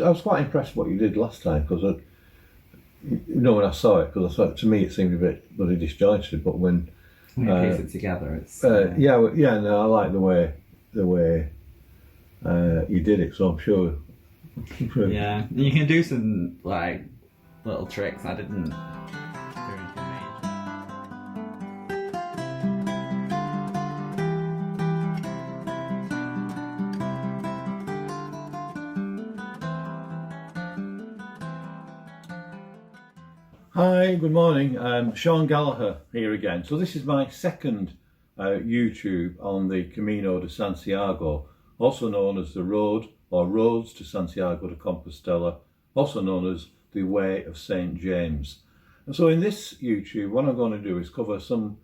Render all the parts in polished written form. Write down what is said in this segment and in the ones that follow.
I was quite impressed what you did last time because when I saw it, because I thought to me it seemed a bit bloody disjointed, but when you piece it together, it's no, I like the way you did it. So I'm sure. Yeah, you can do some like little tricks. I didn't do anything major. Hi, good morning. Sean Gallagher here again. So this is my second YouTube on the Camino de Santiago, also known as the Road or Roads to Santiago de Compostela, also known as the Way of St. James. And so in this YouTube, what I'm going to do is cover some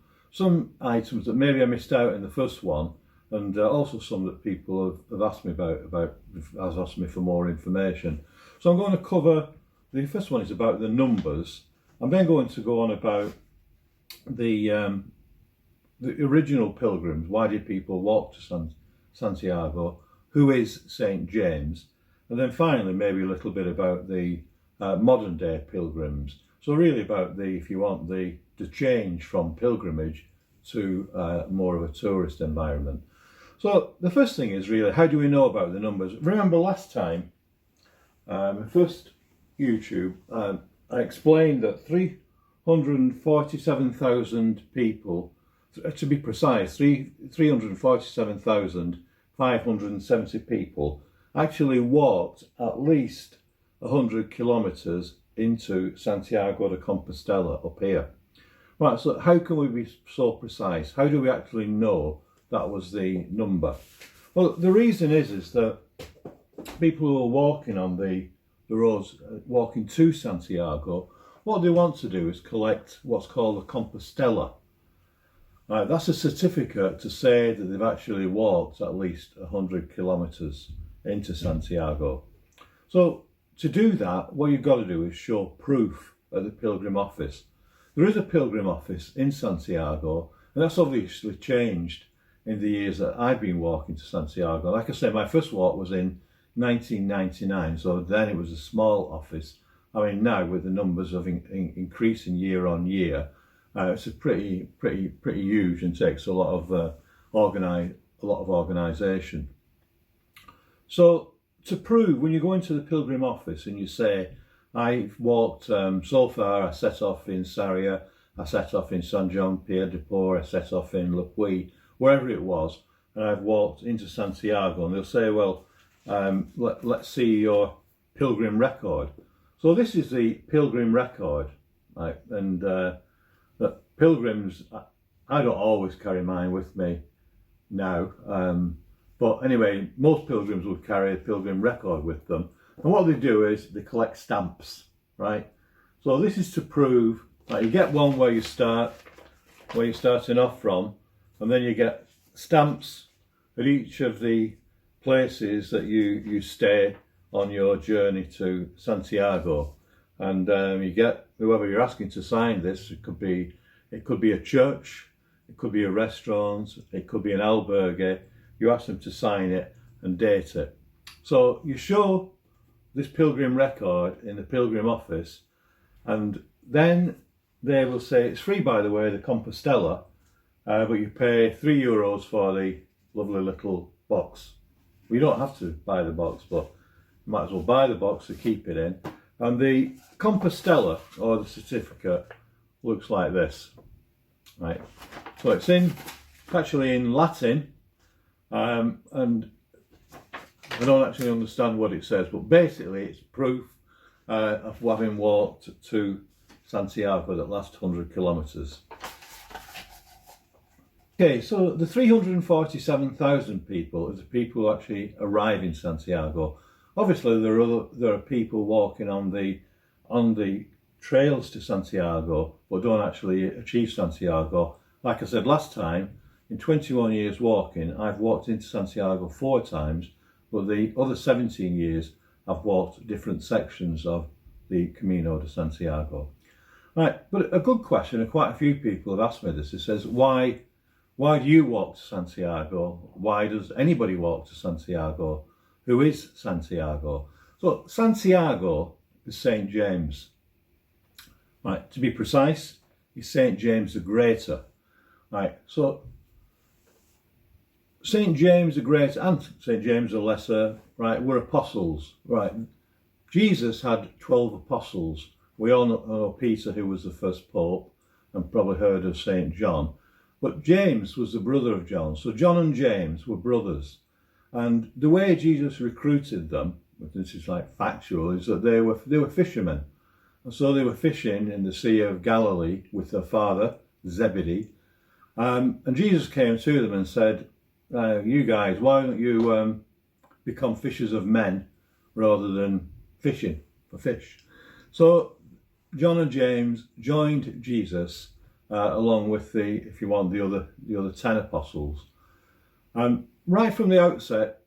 items that maybe I missed out in the first one, and also some that people have asked me has asked me for more information. So I'm going to cover, the first one is about the numbers. I'm then going to go on about the original pilgrims. Why did people walk to Santiago? Who is St. James? And then finally, maybe a little bit about the modern day pilgrims. So really about if you want, the change from pilgrimage to more of a tourist environment. So the first thing is really, how do we know about the numbers? Remember last time, first YouTube, I explained that 347,000 people, to be precise, 347,570 people actually walked at least 100 kilometres into Santiago de Compostela up here. Right, so how can we be so precise? How do we actually know that was the number? Well, the reason is that people who are walking on the roads, walking to Santiago, what they want to do is collect what's called a Compostela. Right, that's a certificate to say that they've actually walked at least 100 kilometres into Santiago. So to do that, what you've got to do is show proof at the Pilgrim office. There is a Pilgrim office in Santiago, and that's obviously changed in the years that I've been walking to Santiago. Like I say, my first walk was in 1999, so then it was a small office. I mean, now with the numbers of increasing year on year, it's a pretty huge and takes a lot of organisation. So to prove, when you go into the Pilgrim office and you say, I've walked so far, I set off in Sarria, I set off in San John Pierre de Port, I set off in Le Puy, wherever it was, and I've walked into Santiago, and they'll say, well, let's see your Pilgrim record. So this is the Pilgrim record, right? And the Pilgrims, I don't always carry mine with me now, but anyway, most Pilgrims would carry a Pilgrim record with them. And what they do is they collect stamps, right? So this is to prove that you get one where you're starting off from, and then you get stamps at each of the places that you stay on your journey to Santiago, and you get whoever you're asking to sign this. It could be a church, it could be a restaurant, it could be an albergue. You ask them to sign it and date it. So you show this Pilgrim record in the Pilgrim office, and then they will say, it's free by the way, the Compostela, but you pay €3 for the lovely little box. We don't have to buy the box, but you might as well buy the box to keep it in. And the Compostela, or the certificate, looks like this, right? So it's actually in Latin, and I don't actually understand what it says, but basically it's proof of having walked to Santiago that last 100 kilometres. Okay, so the 347,000 people are the people who actually arrive in Santiago. Obviously, there are people walking on the trails to Santiago, but don't actually achieve Santiago. Like I said last time, in 21 years walking, I've walked into Santiago 4 times, but the other 17 years I've walked different sections of the Camino de Santiago. Right, but a good question, and quite a few people have asked me this. It says, why do you walk to Santiago? Why does anybody walk to Santiago? Who is Santiago? So Santiago is St. James. Right, to be precise, is St. James the Greater. Right, so St. James the Greater and St. James the Lesser, right, were apostles. Right, Jesus had 12 apostles. We all know Peter, who was the first pope, and probably heard of St. John. But James was the brother of John. So John and James were brothers. And the way Jesus recruited them, this is like factual, is that they were fishermen. And so they were fishing in the Sea of Galilee with their father, Zebedee. And Jesus came to them and said, you guys, why don't you become fishers of men rather than fishing for fish? So John and James joined Jesus along with the other 10 apostles. Right from the outset,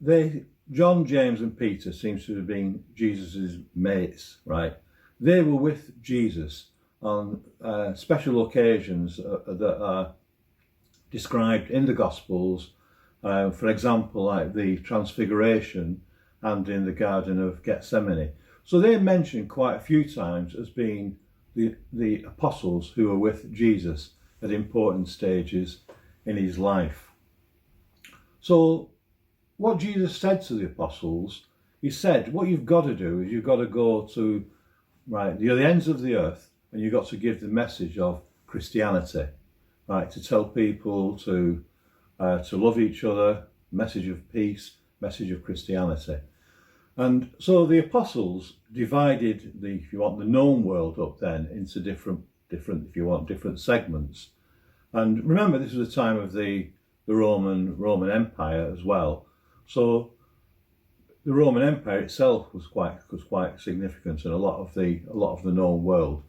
John, James and Peter seems to have been Jesus's mates, right? They were with Jesus on special occasions that are described in the Gospels. For example, like the Transfiguration and in the Garden of Gethsemane. So they're mentioned quite a few times as being the apostles who were with Jesus at important stages in his life. So what Jesus said to the apostles, he said, what you've got to do is you've got to go to the ends of the earth, and you've got to give the message of Christianity, right? To tell people to love each other, message of peace, message of Christianity. And so the apostles divided the known world up then into different, different segments. And remember, this was the time of the Roman Empire as well. So the Roman Empire itself was quite significant in a lot of the known world.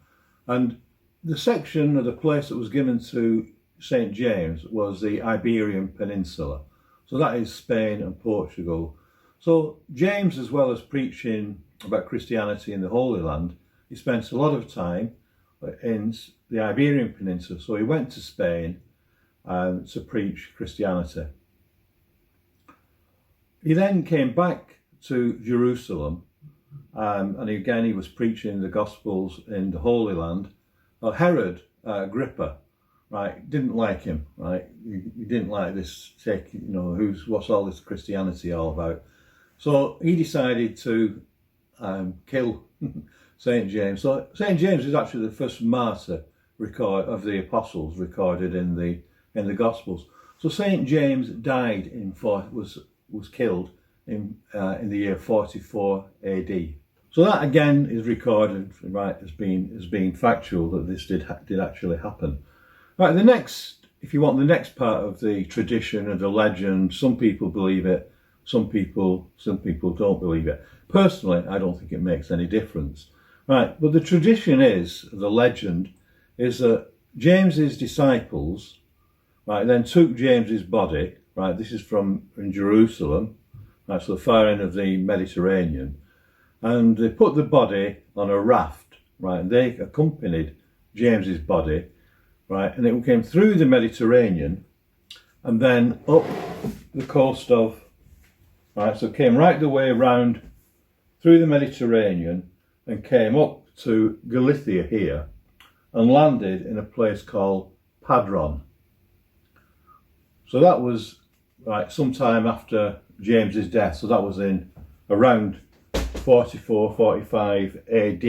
And the section or the place that was given to St. James was the Iberian Peninsula. So that is Spain and Portugal. So James, as well as preaching about Christianity in the Holy Land, he spent a lot of time in the Iberian Peninsula. So he went to Spain to preach Christianity. He then came back to Jerusalem, and again he was preaching the Gospels in the Holy Land. Herod Agrippa, right, didn't like him, right? He didn't like this what's all this Christianity all about? So he decided to kill St. James. So St. James is actually the first martyr of the apostles recorded in the Gospels. So St. James died was killed in the year 44 AD. So that again is recorded, right, as being factual that this did actually happen. Right, the next part of the tradition and the legend, some people believe it, some people don't believe it. Personally, I don't think it makes any difference. Right, but the tradition the legend is that James's disciples, right, then took James's body, right, this is in Jerusalem, right, so the far end of the Mediterranean, and they put the body on a raft, right, and they accompanied James's body, right, and it came through the Mediterranean and then up the coast of, right, so it came right the way around through the Mediterranean and came up to Galicia here and landed in a place called Padron. So that was right sometime after James's death, so that was in around 44, 45 AD,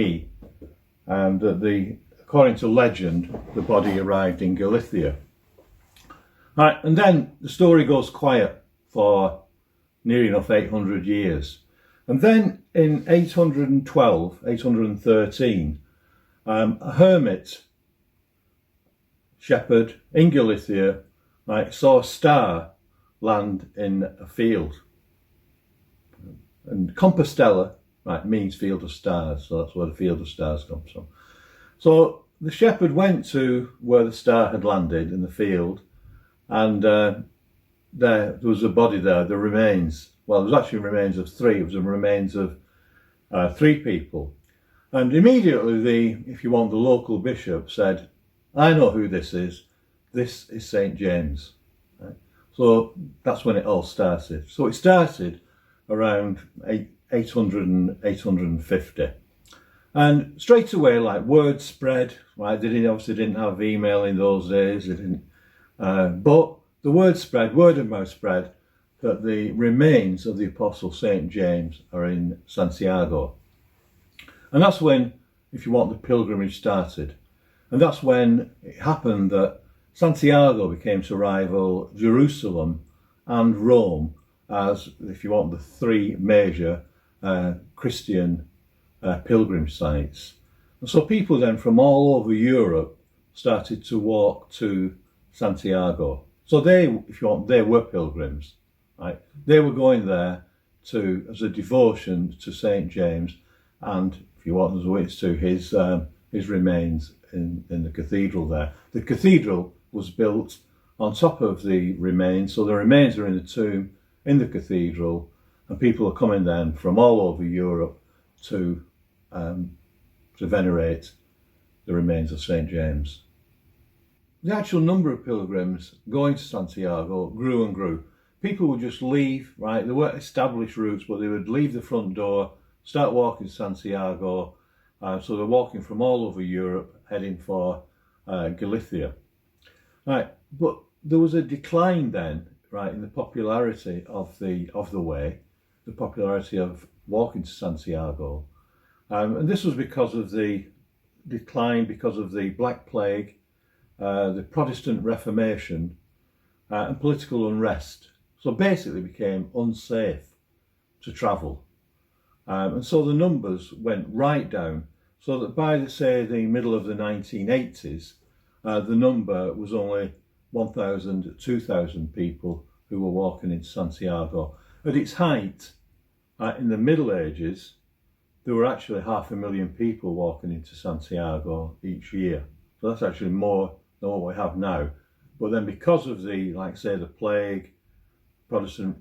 and that according to legend, the body arrived in Galicia. Right, and then the story goes quiet for near enough 800 years. And then in 813, a hermit shepherd in Galicia, right, saw a star land in a field. And Compostela, right, means field of stars, so that's where the field of stars comes from. So the shepherd went to where the star had landed in the field, and there was a body there, the remains. Well, there was actually remains of three. It was the remains of 3 people. And immediately the local bishop said, I know who this is. This is St. James. Right? So that's when it all started. So it started around 850. And straight away, like, word spread, right? They obviously didn't have email in those days, they didn't, but the word spread, word of mouth spread, that the remains of the Apostle St. James are in Santiago. And that's when, if you want, the pilgrimage started. And that's when it happened that Santiago became to rival Jerusalem and Rome as, if you want, the three major Christian pilgrim sites. And so people then from all over Europe started to walk to Santiago. So they, if you want, they were pilgrims, right? They were going there to, as a devotion to St. James, and if you want, as a witness to his remains in the cathedral there. The cathedral was built on top of the remains, so the remains are in the tomb in the cathedral, and people are coming then from all over Europe to venerate the remains of St. James. The actual number of pilgrims going to Santiago grew and grew. People would just leave, right? There weren't established routes, but they would leave the front door, start walking to Santiago. So they're walking from all over Europe, heading for Galicia. Right, but there was a decline then, right, in the popularity of the way, the popularity of walking to Santiago. And this was because of the decline, because of the Black Plague, the Protestant Reformation, and political unrest. So basically it became unsafe to travel. And so the numbers went right down, so that by, say, the middle of the 1980s, the number was only 1,000, 2,000 people who were walking into Santiago. At its height, in the Middle Ages, there were actually 500,000 people walking into Santiago each year. So that's actually more than what we have now. But then because of the, like say, the plague, Protestant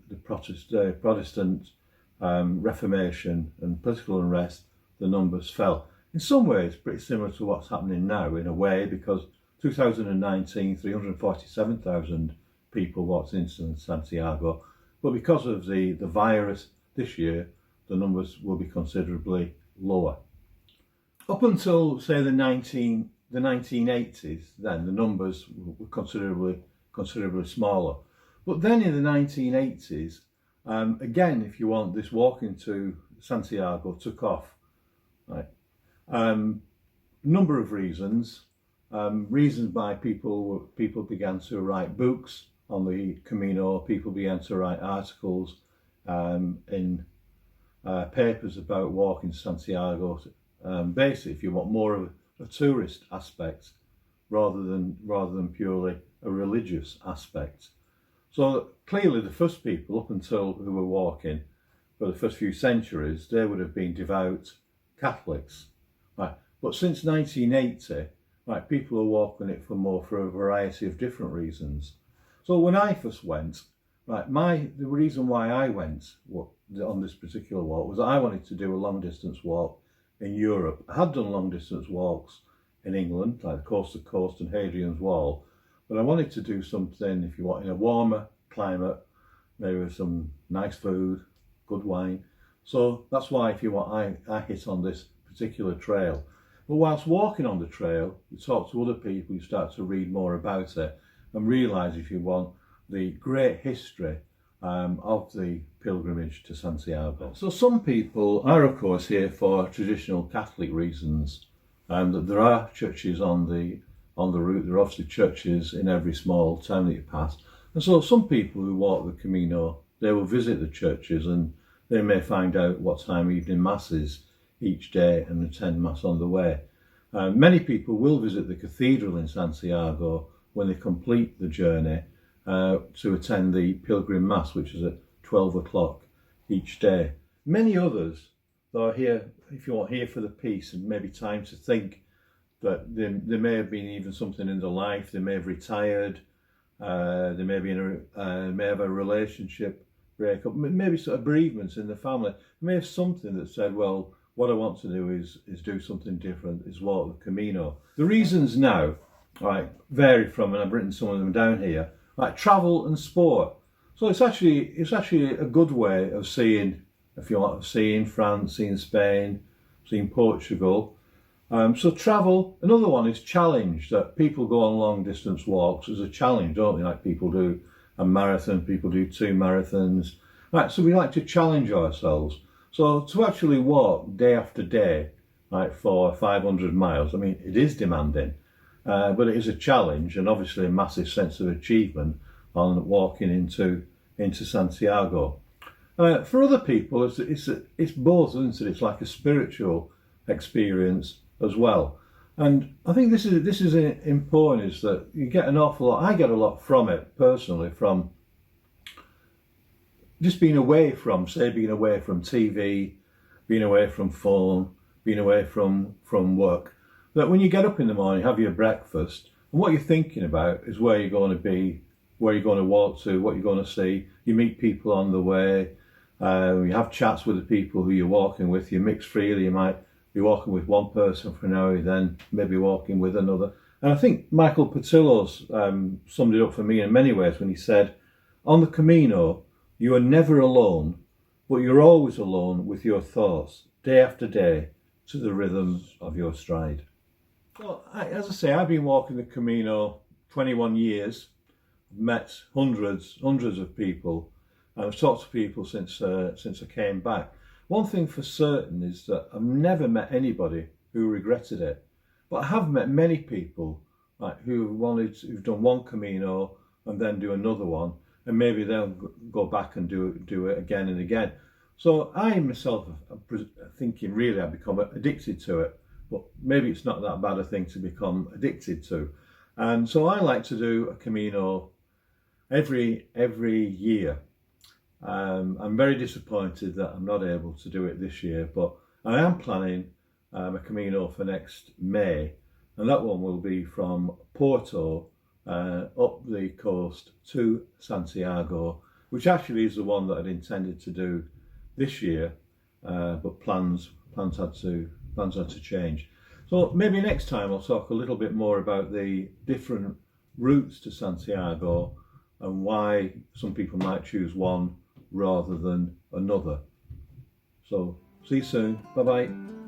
Reformation and political unrest, the numbers fell. In some ways, pretty similar to what's happening now in a way, because 2019, 347,000 people walked into Santiago. But because of the virus this year, the numbers will be considerably lower. Up until, say, the 1980s, then the numbers were considerably smaller. But then in the 1980s, again, if you want, this walking to Santiago took off. Right? Number of reasons. Reasons by people began to write books on the Camino. People began to write articles in papers about walking to Santiago. Basically, if you want more of a tourist aspect rather than purely a religious aspect. So clearly the first people up until who were walking for the first few centuries, they would have been devout Catholics. Right? But since 1980, right, people are walking it for a variety of different reasons. So when I first went, right, the reason why I went on this particular walk was that I wanted to do a long distance walk in Europe. I had done long distance walks in England, like Coast to Coast and Hadrian's Wall, but I wanted to do something, if you want, in a warmer climate, maybe with some nice food, good wine. So that's why, if you want, I hit on this particular trail. But whilst walking on the trail, you talk to other people, you start to read more about it and realise, if you want, the great history of the pilgrimage to Santiago. So some people are, of course, here for traditional Catholic reasons, that there are churches on the route. There are obviously churches in every small town that you pass. And so some people who walk the Camino, they will visit the churches and they may find out what time evening mass is each day and attend mass on the way. Many people will visit the cathedral in Santiago when they complete the journey to attend the Pilgrim Mass, which is at 12 o'clock each day. Many others are here, if you want, here for the peace and maybe time to think that there may have been even something in their life. They may have retired, they may have a relationship breakup, maybe sort of bereavements in the family. They may have something that said, well, what I want to do is do something different, is walk the Camino. The reasons now, right, vary from, and I've written some of them down here, like travel and sport. So it's actually a good way of seeing if you want to see in France, see in Spain, see in Portugal. So travel, another one is challenge, that people go on long distance walks as a challenge, don't they? Like people do a marathon, people do 2 marathons. Right, so we like to challenge ourselves. So to actually walk day after day, like 400 or 500 miles, I mean, it is demanding, but it is a challenge, and obviously a massive sense of achievement on walking into Santiago. For other people, it's both, isn't it? It's like a spiritual experience as well. And I think this is important, is that you get an awful lot. I get a lot from it personally, from just being away from TV, being away from phone, being away from work. That when you get up in the morning, have your breakfast, and what you're thinking about is where you're going to be, where you're going to walk to, what you're going to see. You meet people on the way. You have chats with the people who you're walking with. You mix freely. You might be walking with one person for an hour, then maybe walking with another. And I think Michael Patillo's summed it up for me in many ways when he said, on the Camino, you are never alone, but you're always alone with your thoughts, day after day, to the rhythm of your stride. Well, as I say, I've been walking the Camino 21 years, met hundreds of people, and I've talked to people since I came back. One thing for certain is that I've never met anybody who regretted it, but I have met many people who've done one Camino and then do another one, and maybe they'll go back and do it again and again. So I myself am thinking really I've become addicted to it, but maybe it's not that bad a thing to become addicted to. And so I like to do a Camino every year. I'm very disappointed that I'm not able to do it this year, but I am planning a Camino for next May, and that one will be from Porto up the coast to Santiago, which actually is the one that I'd intended to do this year, but plans had to change. So maybe next time I'll talk a little bit more about the different routes to Santiago and why some people might choose one rather than another. So see you soon. Bye bye.